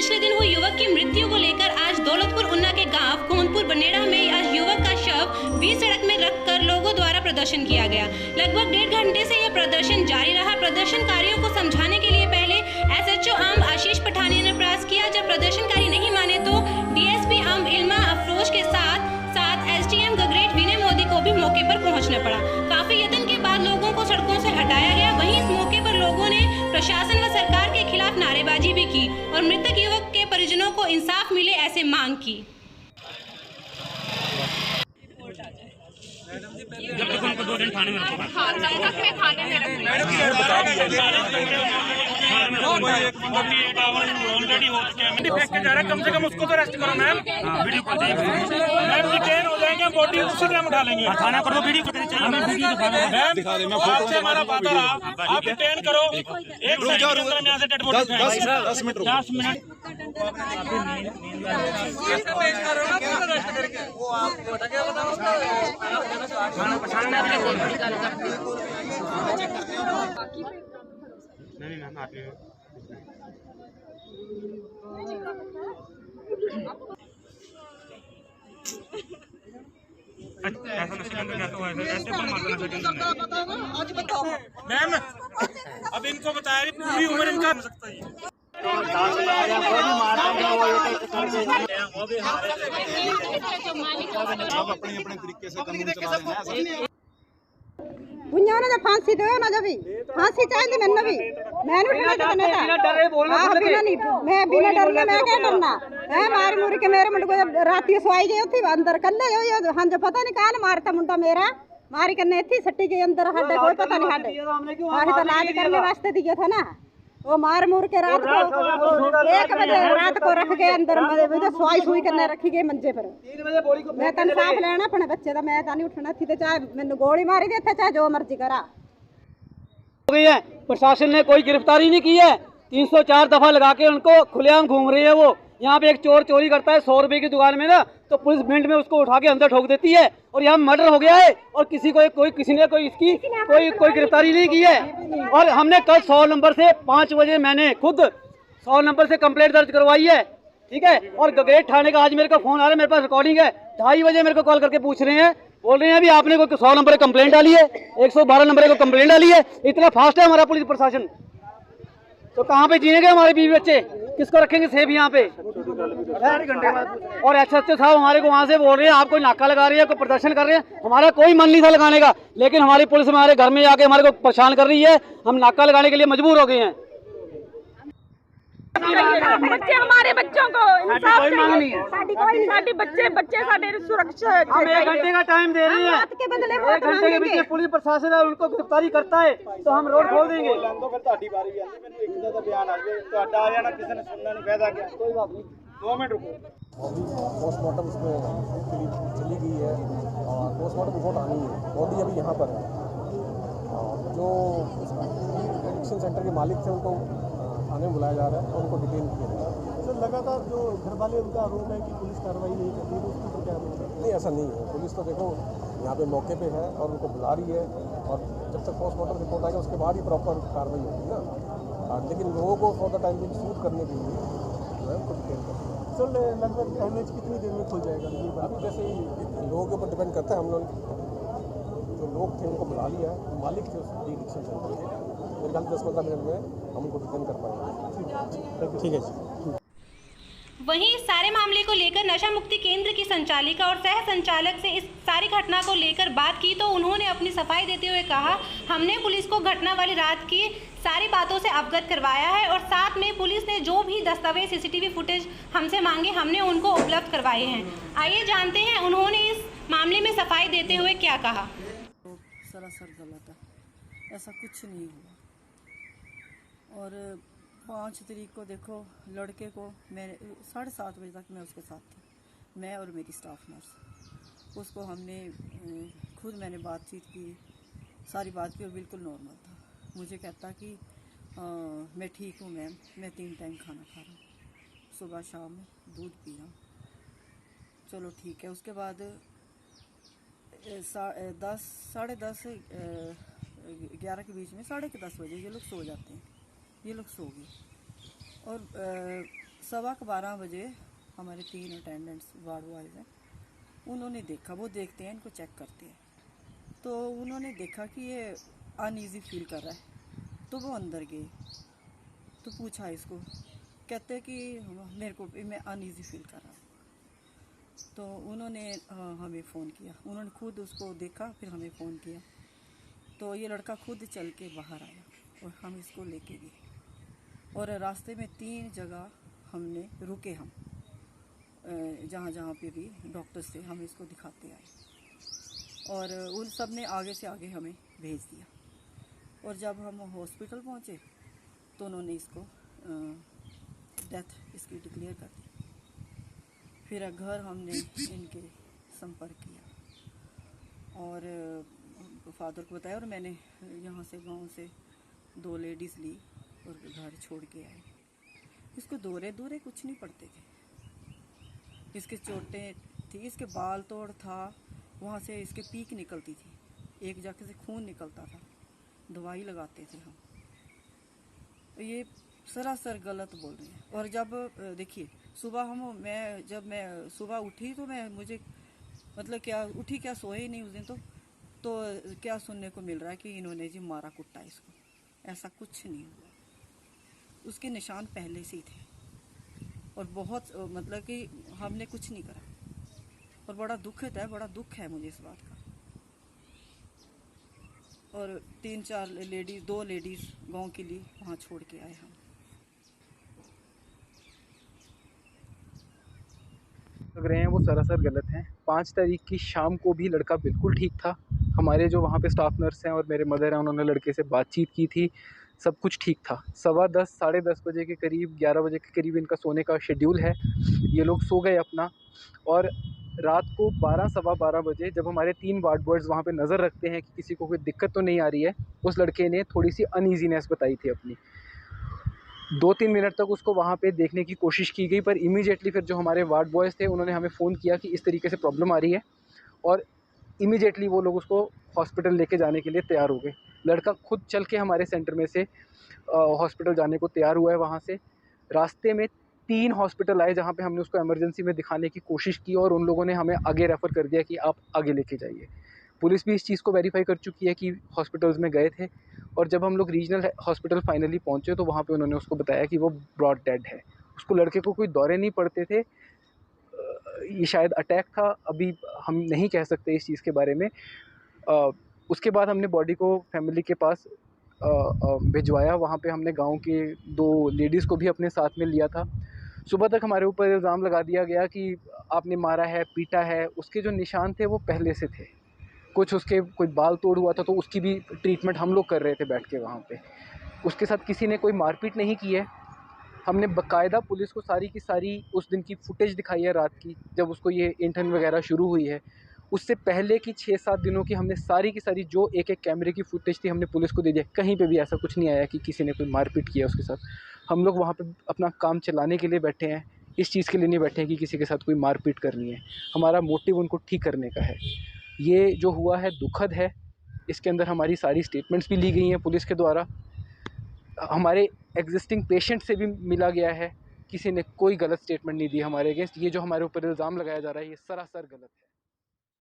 पिछले दिन हुई युवक की मृत्यु को लेकर आज दौलतपुर उन्ना के गांव कोनपुर बनेड़ा में आज युवक का शव बीच सड़क में रखकर लोगों द्वारा प्रदर्शन किया गया। लगभग 1.5 घंटे से यह प्रदर्शन जारी रहा। प्रदर्शनकारियों को समझाने के लिए पहले SHO आम आशीष पठानिया ने प्रयास किया। जब प्रदर्शनकारी नहीं माने तो DSP आम इल्मा अफरोज के साथ SDM गगरेट विनय मोदी को भी मौके पर पहुंचना पड़ा। काफी यत्न के बाद लोगों को सड़कों से हटाया गया। वहीं इस मौके पर लोगों ने प्रशासन व सरकार के खिलाफ नारेबाजी भी की और मृतक युवक के परिजनों को इंसाफ मिले ऐसे मांग की। जब तक उनको 2 दिन थाने में रखो। ऑलरेडी हो चुके हैं। पैकेज आ रहा है, कम से कम उसको तो रेस्ट करो मैम। मैम डिटेन हो जाएंगे, बॉडी उसी टाइम उठा लेंगे। थाना करो, वीडियो दिखा दे। आपसे हमारा वादा रहा, आप डिटेन करो। 1 सेकंड के अंदर यहाँ से डेड बॉडी 10 मिनट। नहीं मैम आप ऐसा नशे के अंदर क्या हुआ है? ऐसे कौन मारता है? आज बताओ मैम, अब इनको बताया पूरी उम्र इनका हो सकता है। अपने तरीके से कानून चला रहे हैं। बुझाओ ना, जब फांसी दो ना, जब फांसी चाहिए मैंने भी मैंने बिना डरे बोलना मैं बिना डर के मैं क्या डरना है। मारी मुरी के मेरे मुंडे को रात सोई गई थी अंदर कल्ले हाँ जो पता नहीं कान मारता मुंडा मेरा मारी करने थी सट्टी के अंदर हड्डे कोई पता नहीं हड्डे तो लाज करने वास्ते दिया था ना। वो मार मुर के रात को 1 बजे रात को रख गए अंदर सोई सुई करने रखी गई मंजे पर। मैं तन साफ लेना अपने बच्चे का, मैं नहीं उठना थी तो चाहे मैंने गोली मारी देते चाहे जो मर्जी करा। हो गई है, प्रशासन ने कोई गिरफ्तारी नहीं की है। 304 दफा लगा के उनको खुलेआम घूम रही है। वो यहाँ पे एक चोर चोरी करता है 100 रुपए की दुकान में ना, तो पुलिस मिनट में उसको उठा के अंदर ठोक देती है। और यहाँ मर्डर हो गया है और किसी ने इसकी कोई गिरफ्तारी नहीं की है। और हमने कल 100 नंबर से 5 बजे मैंने खुद 100 नंबर से कंप्लेंट दर्ज करवाई है, ठीक है। और गगरेट थाने का आज मेरे को फोन आ रहा है, मेरे पास रिकॉर्डिंग है। 2:30 बजे मेरे को कॉल करके पूछ रहे हैं, बोल रहे हैं अभी आपने कोई 100 नंबर पर कंप्लेंट डाली है, 112 नंबर को कंप्लेंट डाली है। इतना फास्ट है हमारा पुलिस प्रशासन, तो कहाँ पे जिएंगे हमारे बीवी बच्चे, किसको रखेंगे सेफ यहाँ पे। और SHO साहब हमारे को वहाँ से बोल रहे हैं आप कोई नाका लगा रही है, कोई प्रदर्शन कर रहे हैं। हमारा कोई मन नहीं था लगाने का, लेकिन हमारी पुलिस हमारे घर में जाके हमारे को परेशान कर रही है। हम नाका लगाने के लिए मजबूर हो गए हैं। बच्चे हमारे बच्चों को इंसाफ चाहिए। साडी बच्चे साडे सुरक्षा। हम 1 घंटे का टाइम दे रहे हैं, 1 घंटे के बीच में पुलिस प्रशासन है उनको गिरफ्तारी करता है तो हम रोड खोल देंगे। कोई बात नहीं, 2 मिनट रुको। पोस्टमार्टम उसमें चली गई है और पोस्टमार्टम रिपोर्ट आनी है। बॉडी अभी यहाँ पर है। जो एडिक्शन सेंटर के मालिक थे उनको थाने में बुलाया जा रहा है और उनको डिटेन किया जा रहा है। सर लगातार जो घर वाले उनका आरोप है कि पुलिस कार्रवाई नहीं कर रही है, उसके ऊपर क्या नहीं? ऐसा नहीं है, पुलिस तो देखो यहाँ पे मौके पे है और उनको बुला रही है और जब तक पोस्टमार्टम रिपोर्ट आएगा उसके बाद ही प्रॉपर कार्रवाई होगी ना। लेकिन लोगों को फॉर द टाइम भी शूट करने के लिए जो है उनको डिटेन करना है। सर लगभग डैमेज कितनी देर में खुल जाएगा? अभी जैसे ही लोगों के ऊपर डिपेंड करता है। हम लोग जो लोग थे उनको बुला लिया है, मालिक थे उस एडिक्शन सेंटर के, मेरे ख्याल 10-15 मिनट में हम उनको डिटेन कर पाएंगे। ठीक है। वहीं इस सारे मामले को लेकर नशा मुक्ति केंद्र की संचालिका और सह संचालक से इस सारी घटना को लेकर बात की तो उन्होंने अपनी सफाई देते हुए कहा, हमने पुलिस को घटना वाली रात की सारी बातों से अवगत करवाया है और साथ में पुलिस ने जो भी दस्तावेज CCTV फुटेज हमसे मांगे हमने उनको उपलब्ध करवाए हैं। आइए जानते हैं उन्होंने इस मामले में सफाई देते हुए क्या कहा। सरासर गलत है, ऐसा कुछ नहीं हुआ। और 5 तारीख को देखो लड़के को मैं 7:30 बजे तक मैं उसके साथ थी, मैं और मेरी स्टाफ नर्स। उसको हमने खुद मैंने बातचीत की, सारी बात की और बिल्कुल नॉर्मल था। मुझे कहता कि मैं ठीक हूँ मैम, मैं 3 टाइम खाना खा रहा हूँ, सुबह शाम दूध पी रहा हूँ। चलो ठीक है। उसके बाद 10 साढ़े 10 11 के बीच में 10:30 बजे ये लोग सो जाते हैं। ये लोग सो गए और 12:15 बजे हमारे 3 अटेंडेंट्स वार्ड बॉयज़ हैं, उन्होंने देखा, वो देखते हैं, इनको चेक करते हैं, तो उन्होंने देखा कि ये अनईज़ी फील कर रहा है, तो वो अंदर गए, तो पूछा इसको, कहते कि मेरे को मैं अनईज़ी फील कर रहा हूँ। तो उन्होंने हमें फ़ोन किया, उन्होंने खुद उसको देखा, फिर हमें फ़ोन किया, तो ये लड़का खुद चल के बाहर आया और हम इसको लेके गए और रास्ते में 3 जगह हमने रुके, हम जहाँ पे भी डॉक्टर्स थे हम इसको दिखाते आए और उन सब ने आगे से आगे हमें भेज दिया और जब हम हॉस्पिटल पहुँचे तो उन्होंने इसको डेथ इसकी डिक्लेयर कर दी। फिर घर हमने इनके संपर्क किया और फादर को बताया और मैंने यहाँ से गांव से 2 लेडीज़ ली और घर छोड़ के आए। इसको दौरे कुछ नहीं पड़ते थे, इसके चोटें थी, इसके बाल तोड़ था, वहाँ से इसके पीक निकलती थी, एक जगह से खून निकलता था, दवाई लगाते थे हम। ये सरासर गलत बोल रहे हैं। और जब देखिए सुबह जब मैं सुबह उठी तो मुझे मतलब क्या सोए ही नहीं उस दिन, तो क्या सुनने को मिल रहा है कि इन्होंने जी मारा कुट्टा इसको। ऐसा कुछ नहीं हुआ, उसके निशान पहले से ही थे और बहुत मतलब कि हमने कुछ नहीं करा और बड़ा दुख है मुझे इस बात का। और 3-4 लेडीज़ 2 लेडीज़ गांव के लिए वहाँ छोड़ के आए हम। लग रहे हैं वो सरासर गलत हैं। 5 तारीख की शाम को भी लड़का बिल्कुल ठीक था। हमारे जो वहाँ पे स्टाफ नर्स हैं और मेरे मदर हैं, उन्होंने लड़के से बातचीत की थी, सब कुछ ठीक था। 10:15 साढ़े 10 बजे के करीब 11 बजे के करीब इनका सोने का शेड्यूल है। ये लोग सो गए अपना और रात को 12 सवा 12 बजे जब हमारे 3 वार्ड बॉयज़ वहाँ पे नज़र रखते हैं कि किसी को कोई दिक्कत तो नहीं आ रही है, उस लड़के ने थोड़ी सी अनईज़ीनेस बताई थी अपनी। 2-3 मिनट तक उसको वहाँ पे देखने की कोशिश की गई, पर इमीडिएटली फिर जो हमारे वार्ड बॉयज़ थे उन्होंने हमें फ़ोन किया कि इस तरीके से प्रॉब्लम आ रही है और इमीडिएटली वो लोग उसको हॉस्पिटल लेके जाने के लिए तैयार हो गए। लड़का खुद चल के हमारे सेंटर में से हॉस्पिटल जाने को तैयार हुआ है। वहाँ से रास्ते में 3 हॉस्पिटल आए जहाँ पे हमने उसको इमरजेंसी में दिखाने की कोशिश की और उन लोगों ने हमें आगे रेफ़र कर दिया कि आप आगे लेके जाइए। पुलिस भी इस चीज़ को वेरीफाई कर चुकी है कि हॉस्पिटल्स में गए थे और जब हम लोग रीजनल हॉस्पिटल फाइनली पहुँचे तो वहाँ पे उन्होंने उसको बताया कि वो ब्रॉड डेड है। उसको लड़के को कोई दौरे नहीं पड़ते थे, ये शायद अटैक था, अभी हम नहीं कह सकते इस चीज़ के बारे में। उसके बाद हमने बॉडी को फैमिली के पास भिजवाया। वहाँ पे हमने गांव के 2 लेडीज़ को भी अपने साथ में लिया था। सुबह तक हमारे ऊपर इल्ज़ाम लगा दिया गया कि आपने मारा है, पीटा है। उसके जो निशान थे वो पहले से थे, कुछ उसके कोई बाल तोड़ हुआ था तो उसकी भी ट्रीटमेंट हम लोग कर रहे थे बैठ के वहाँ पे। उसके साथ किसी ने कोई मारपीट नहीं की है। हमने बाकायदा पुलिस को सारी की सारी उस दिन की फुटेज दिखाई है रात की, जब उसको ये इंटर्न वगैरह शुरू हुई है। उससे पहले की 6-7 दिनों की हमने सारी की सारी जो एक कैमरे की फुटेज थी हमने पुलिस को दे दिया। कहीं पे भी ऐसा कुछ नहीं आया कि किसी ने कोई मारपीट किया उसके साथ। हम लोग वहाँ पे अपना काम चलाने के लिए बैठे हैं, इस चीज़ के लिए नहीं बैठे हैं कि किसी के साथ कोई मारपीट करनी है। हमारा मोटिव उनको ठीक करने का है। ये जो हुआ है दुखद है, इसके अंदर हमारी सारी स्टेटमेंट्स भी ली गई हैं पुलिस के द्वारा। हमारे एग्जिस्टिंग पेशेंट से भी मिला गया है, किसी ने कोई गलत स्टेटमेंट नहीं दी हमारे अगेंस्ट। ये जो हमारे ऊपर इल्ज़ाम लगाया जा रहा है ये सरासर गलत है।